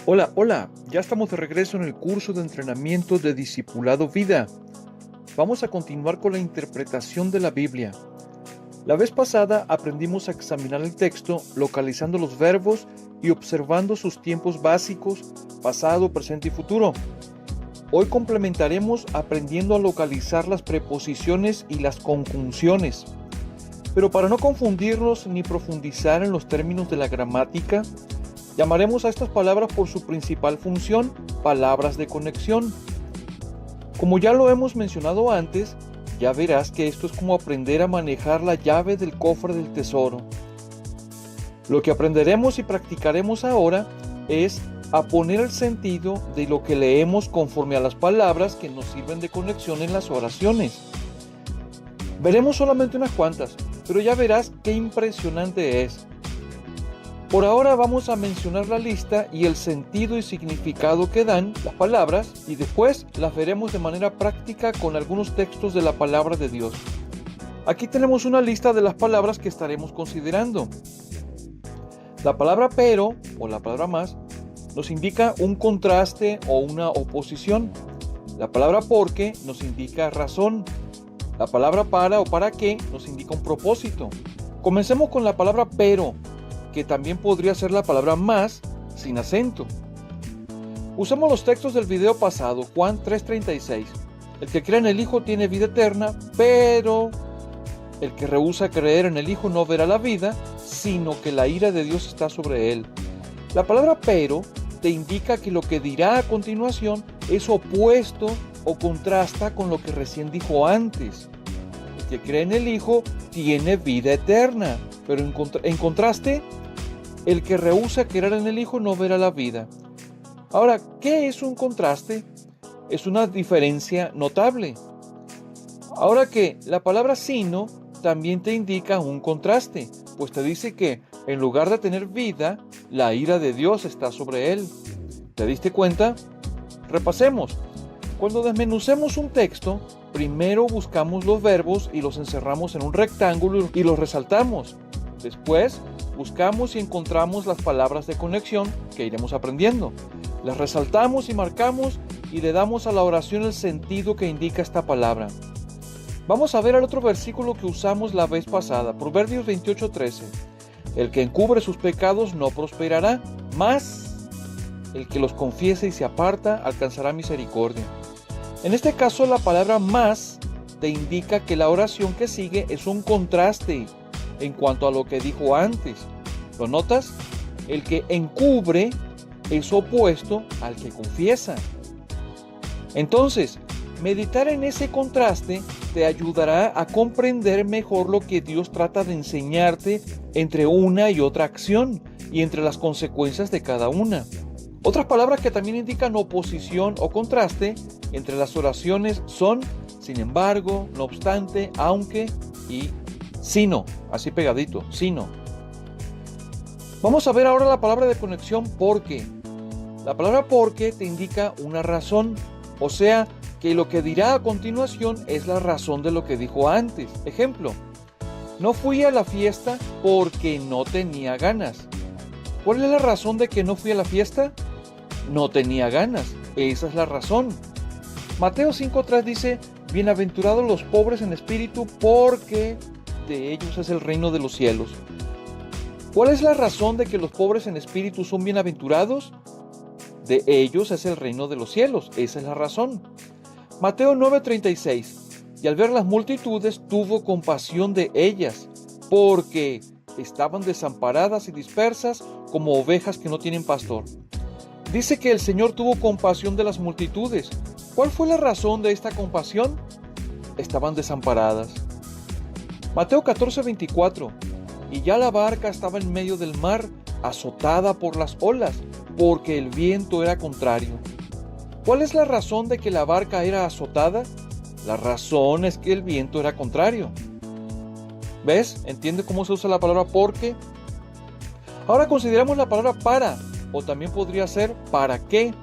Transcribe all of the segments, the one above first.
Hola, hola, ya estamos de regreso en el curso de entrenamiento de Discipulado Vida. Vamos a continuar con la interpretación de la Biblia. La vez pasada aprendimos a examinar el texto localizando los verbos y observando sus tiempos básicos, pasado, presente y futuro. Hoy complementaremos aprendiendo a localizar las preposiciones y las conjunciones. Pero para no confundirnos ni profundizar en los términos de la gramática, llamaremos a estas palabras por su principal función, palabras de conexión. Como ya lo hemos mencionado antes, ya verás que esto es como aprender a manejar la llave del cofre del tesoro. Lo que aprenderemos y practicaremos ahora es a poner el sentido de lo que leemos conforme a las palabras que nos sirven de conexión en las oraciones. Veremos solamente unas cuantas, pero ya verás qué impresionante es. Por ahora vamos a mencionar la lista y el sentido y significado que dan las palabras y después las veremos de manera práctica con algunos textos de la palabra de Dios. Aquí tenemos una lista de las palabras que estaremos considerando. La palabra pero o la palabra más nos indica un contraste o una oposición. La palabra porque nos indica razón. La palabra para o para qué nos indica un propósito. Comencemos con la palabra pero, que también podría ser la palabra más sin acento. Usamos los textos del video pasado, Juan 3:36. El que cree en el Hijo tiene vida eterna, pero el que rehúsa creer en el Hijo no verá la vida, sino que la ira de Dios está sobre él. La palabra pero te indica que lo que dirá a continuación es opuesto o contrasta con lo que recién dijo antes. El que cree en el Hijo tiene vida eterna, pero en contraste, el que rehúsa creer en el Hijo no verá la vida. Ahora, ¿qué es un contraste? Es una diferencia notable. Ahora que la palabra sino también te indica un contraste, pues te dice que en lugar de tener vida, la ira de Dios está sobre él. ¿Te diste cuenta? Repasemos. Cuando desmenucemos un texto, primero buscamos los verbos y los encerramos en un rectángulo y los resaltamos. Después, buscamos y encontramos las palabras de conexión que iremos aprendiendo. Las resaltamos y marcamos y le damos a la oración el sentido que indica esta palabra. Vamos a ver el otro versículo que usamos la vez pasada, Proverbios 28:13. El que encubre sus pecados no prosperará, mas el que los confiese y se aparta alcanzará misericordia. En este caso, la palabra más te indica que la oración que sigue es un contraste en cuanto a lo que dijo antes. ¿Lo notas? El que encubre es opuesto al que confiesa. Entonces, meditar en ese contraste te ayudará a comprender mejor lo que Dios trata de enseñarte entre una y otra acción y entre las consecuencias de cada una. Otras palabras que también indican oposición o contraste entre las oraciones son sin embargo, no obstante, aunque y sino, así pegadito, sino. Vamos a ver ahora la palabra de conexión porque. La palabra porque te indica una razón, o sea, que lo que dirá a continuación es la razón de lo que dijo antes. Ejemplo, no fui a la fiesta porque no tenía ganas. ¿Cuál es la razón de que no fui a la fiesta? No tenía ganas, esa es la razón. Mateo 5:3 dice, bienaventurados los pobres en espíritu porque de ellos es el reino de los cielos. ¿Cuál es la razón de que los pobres en espíritu son bienaventurados? De ellos es el reino de los cielos, esa es la razón. Mateo 9:36, y al ver las multitudes tuvo compasión de ellas, porque estaban desamparadas y dispersas como ovejas que no tienen pastor. Dice que el Señor tuvo compasión de las multitudes. ¿Cuál fue la razón de esta compasión? Estaban desamparadas. Mateo 14:24, y ya la barca estaba en medio del mar, azotada por las olas, porque el viento era contrario. ¿Cuál es la razón de que la barca era azotada? La razón es que el viento era contrario. ¿Ves? ¿Entiende cómo se usa la palabra porque? Ahora consideramos la palabra para, o también podría ser para qué.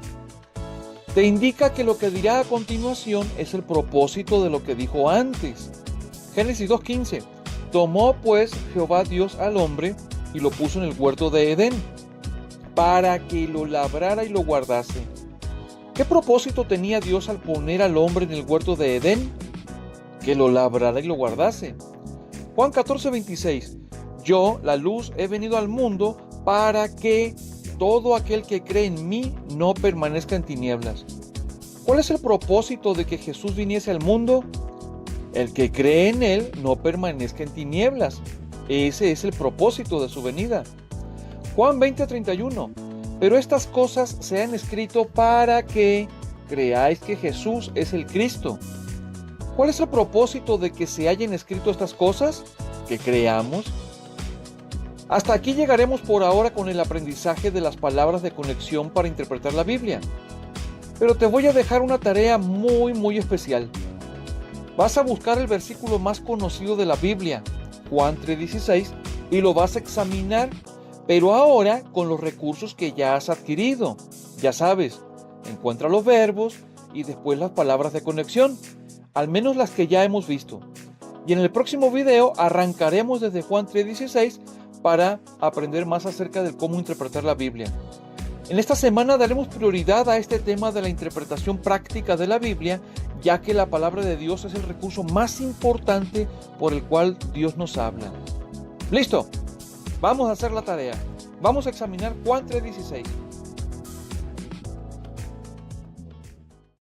Te indica que lo que dirá a continuación es el propósito de lo que dijo antes. Génesis 2:15. Tomó pues Jehová Dios al hombre y lo puso en el huerto de Edén para que lo labrara y lo guardase. ¿Qué propósito tenía Dios al poner al hombre en el huerto de Edén? Que lo labrara y lo guardase. Juan 14:26. Yo, la luz, he venido al mundo para que todo aquel que cree en mí no permanezca en tinieblas. ¿Cuál es el propósito de que Jesús viniese al mundo? El que cree en él no permanezca en tinieblas. Ese es el propósito de su venida. Juan 20:31. Pero estas cosas se han escrito para que creáis que Jesús es el Cristo. ¿Cuál es el propósito de que se hayan escrito estas cosas? Que creamos. Hasta aquí llegaremos por ahora con el aprendizaje de las palabras de conexión para interpretar la Biblia. Pero te voy a dejar una tarea muy especial. Vas a buscar el versículo más conocido de la Biblia, Juan 3:16, y lo vas a examinar, pero ahora con los recursos que ya has adquirido. Ya sabes, encuentra los verbos y después las palabras de conexión, al menos las que ya hemos visto. Y en el próximo video arrancaremos desde Juan 3:16 para aprender más acerca de cómo interpretar la Biblia. En esta semana daremos prioridad a este tema de la interpretación práctica de la Biblia, ya que la palabra de Dios es el recurso más importante por el cual Dios nos habla. ¿Listo? Vamos a hacer la tarea. Vamos a examinar Juan 3:16.